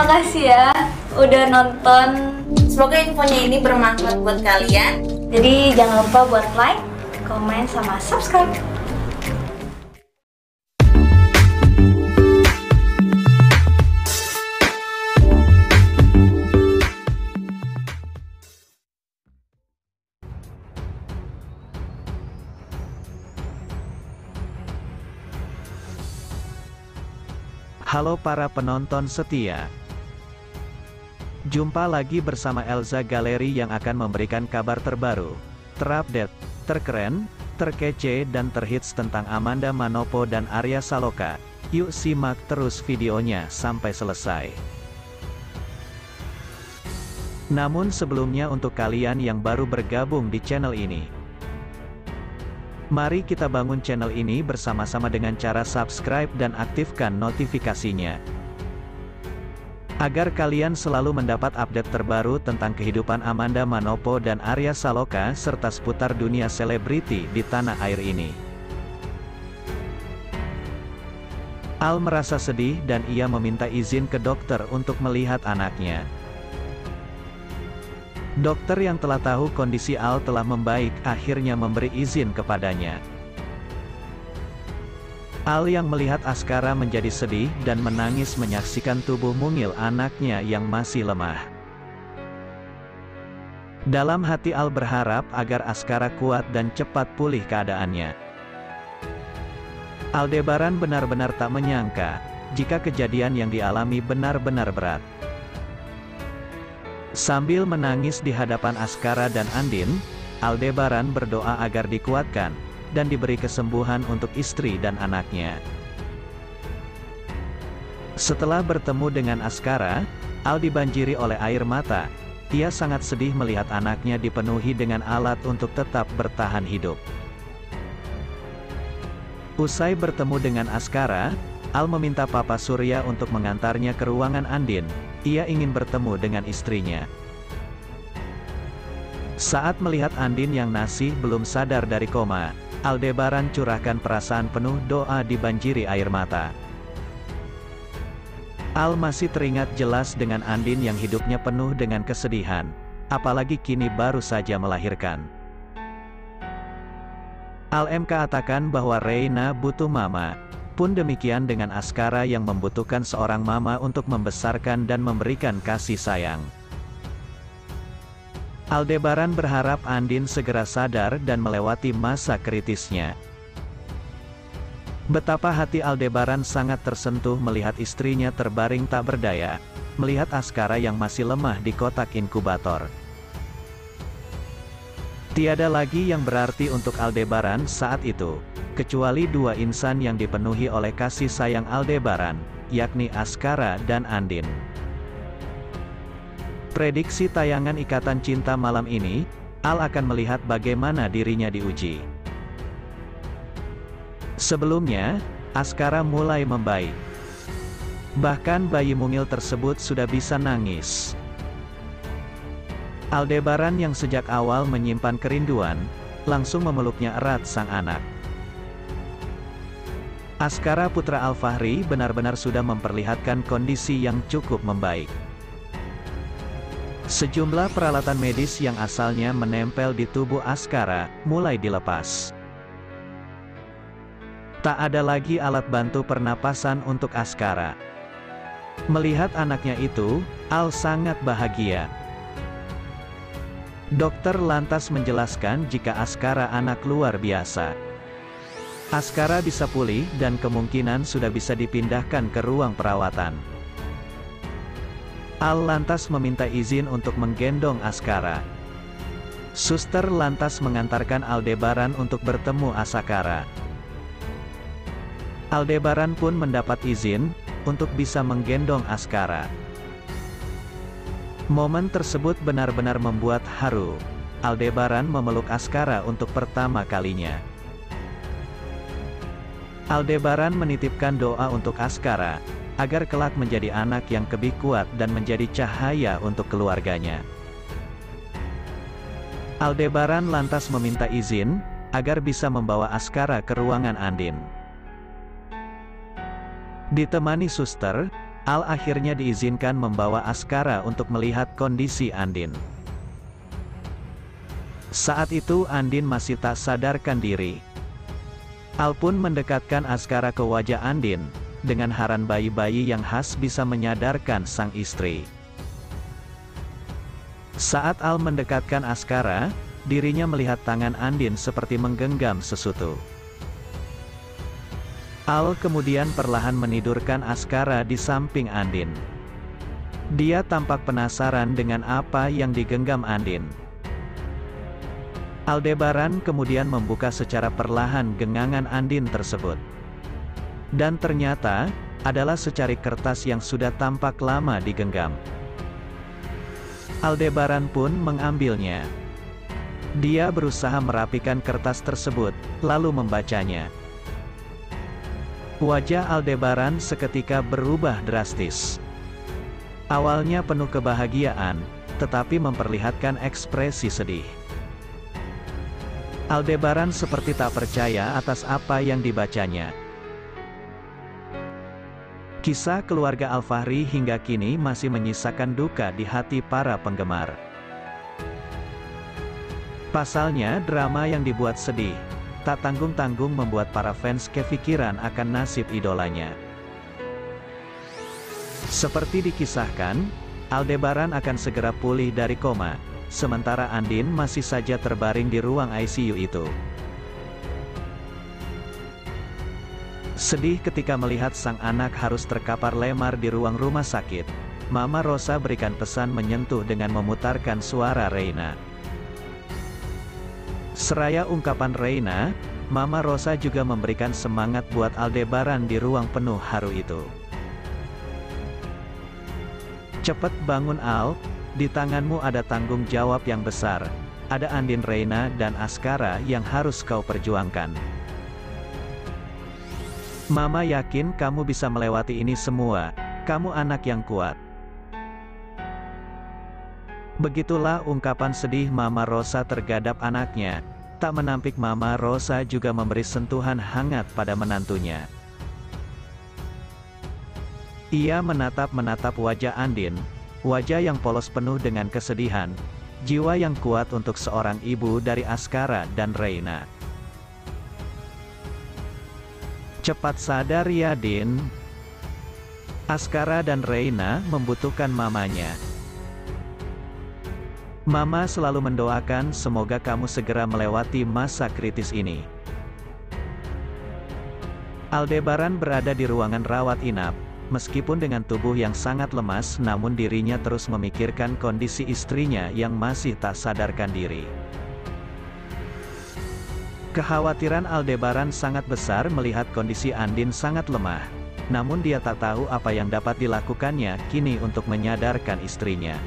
Makasih ya udah nonton. Semoga infonya ini bermanfaat buat kalian. Jadi jangan lupa buat like, komen, sama subscribe. Halo para penonton setia. Jumpa lagi bersama Elza Galeri yang akan memberikan kabar terbaru, terupdate, terkeren, terkece dan terhits tentang Amanda Manopo dan Arya Saloka. Yuk simak terus videonya sampai selesai. Namun sebelumnya untuk kalian yang baru bergabung di channel ini, mari kita bangun channel ini bersama-sama dengan cara subscribe dan aktifkan notifikasinya, agar kalian selalu mendapat update terbaru tentang kehidupan Amanda Manopo dan Arya Saloka serta seputar dunia selebriti di tanah air ini. Al merasa sedih dan ia meminta izin ke dokter untuk melihat anaknya. Dokter yang telah tahu kondisi Al telah membaik, akhirnya memberi izin kepadanya. Al yang melihat Askara menjadi sedih dan menangis menyaksikan tubuh mungil anaknya yang masih lemah. Dalam hati Al berharap agar Askara kuat dan cepat pulih keadaannya. Aldebaran benar-benar tak menyangka, jika kejadian yang dialami benar-benar berat. Sambil menangis di hadapan Askara dan Andin, Aldebaran berdoa agar dikuatkan, dan diberi kesembuhan untuk istri dan anaknya. Setelah bertemu dengan Askara, Al dibanjiri oleh air mata. Ia sangat sedih melihat anaknya dipenuhi dengan alat untuk tetap bertahan hidup. Usai bertemu dengan Askara, Al meminta Papa Surya untuk mengantarnya ke ruangan Andin. Ia ingin bertemu dengan istrinya. Saat melihat Andin yang masih belum sadar dari koma, Aldebaran curahkan perasaan penuh doa dibanjiri air mata. Al masih teringat jelas dengan Andin yang hidupnya penuh dengan kesedihan, apalagi kini baru saja melahirkan. Al katakan bahwa Reina butuh mama. Pun demikian dengan Askara yang membutuhkan seorang mama untuk membesarkan dan memberikan kasih sayang. Aldebaran berharap Andin segera sadar dan melewati masa kritisnya. Betapa hati Aldebaran sangat tersentuh melihat istrinya terbaring tak berdaya, melihat Askara yang masih lemah di kotak inkubator. Tiada lagi yang berarti untuk Aldebaran saat itu, kecuali dua insan yang dipenuhi oleh kasih sayang Aldebaran, yakni Askara dan Andin. Prediksi tayangan Ikatan Cinta malam ini, Al akan melihat bagaimana dirinya diuji. Sebelumnya, Askara mulai membaik. Bahkan bayi mungil tersebut sudah bisa nangis. Aldebaran yang sejak awal menyimpan kerinduan, langsung memeluknya erat sang anak. Askara putra Al-Fahri benar-benar sudah memperlihatkan kondisi yang cukup membaik. Sejumlah peralatan medis yang asalnya menempel di tubuh Askara, mulai dilepas. Tak ada lagi alat bantu pernapasan untuk Askara. Melihat anaknya itu, Al sangat bahagia. Dokter lantas menjelaskan jika Askara anak luar biasa. Askara bisa pulih dan kemungkinan sudah bisa dipindahkan ke ruang perawatan. Al lantas meminta izin untuk menggendong Askara. Suster lantas mengantarkan Aldebaran untuk bertemu Askara. Aldebaran pun mendapat izin untuk bisa menggendong Askara. Momen tersebut benar-benar membuat haru. Aldebaran memeluk Askara untuk pertama kalinya. Aldebaran menitipkan doa untuk Askara, agar kelak menjadi anak yang lebih kuat dan menjadi cahaya untuk keluarganya. Aldebaran lantas meminta izin, agar bisa membawa Askara ke ruangan Andin. Ditemani suster, Al akhirnya diizinkan membawa Askara untuk melihat kondisi Andin. Saat itu Andin masih tak sadarkan diri. Al pun mendekatkan Askara ke wajah Andin, dengan haran bayi-bayi yang khas bisa menyadarkan sang istri. Saat Al mendekatkan Askara, dirinya melihat tangan Andin seperti menggenggam sesuatu. Al kemudian perlahan menidurkan Askara di samping Andin. Dia tampak penasaran dengan apa yang digenggam Andin. Aldebaran kemudian membuka secara perlahan gengangan Andin tersebut. Dan ternyata, adalah secari kertas yang sudah tampak lama digenggam. Aldebaran pun mengambilnya. Dia berusaha merapikan kertas tersebut, lalu membacanya. Wajah Aldebaran seketika berubah drastis. Awalnya penuh kebahagiaan, tetapi memperlihatkan ekspresi sedih. Aldebaran seperti tak percaya atas apa yang dibacanya. Kisah keluarga Al-Fahri hingga kini masih menyisakan duka di hati para penggemar. Pasalnya, drama yang dibuat sedih, tak tanggung-tanggung membuat para fans kepikiran akan nasib idolanya. Seperti dikisahkan, Aldebaran akan segera pulih dari koma, sementara Andin masih saja terbaring di ruang ICU itu. Sedih ketika melihat sang anak harus terkapar lemar di ruang rumah sakit, Mama Rosa berikan pesan menyentuh dengan memutarkan suara Reina. Seraya ungkapan Reina, Mama Rosa juga memberikan semangat buat Aldebaran di ruang penuh haru itu. Cepat bangun Al, di tanganmu ada tanggung jawab yang besar, ada Andin, Reina dan Askara yang harus kau perjuangkan. Mama yakin kamu bisa melewati ini semua, kamu anak yang kuat. Begitulah ungkapan sedih Mama Rosa terhadap anaknya. Tak menampik Mama Rosa juga memberi sentuhan hangat pada menantunya. Ia menatap-menatap wajah Andin, wajah yang polos penuh dengan kesedihan, jiwa yang kuat untuk seorang ibu dari Askara dan Reina. Cepat sadar ya Din. Askara dan Reina membutuhkan mamanya. Mama selalu mendoakan semoga kamu segera melewati masa kritis ini. Aldebaran berada di ruangan rawat inap, meskipun dengan tubuh yang sangat lemas namun dirinya terus memikirkan kondisi istrinya yang masih tak sadarkan diri. Kekhawatiran Aldebaran sangat besar melihat kondisi Andin sangat lemah, namun dia tak tahu apa yang dapat dilakukannya kini untuk menyadarkan istrinya.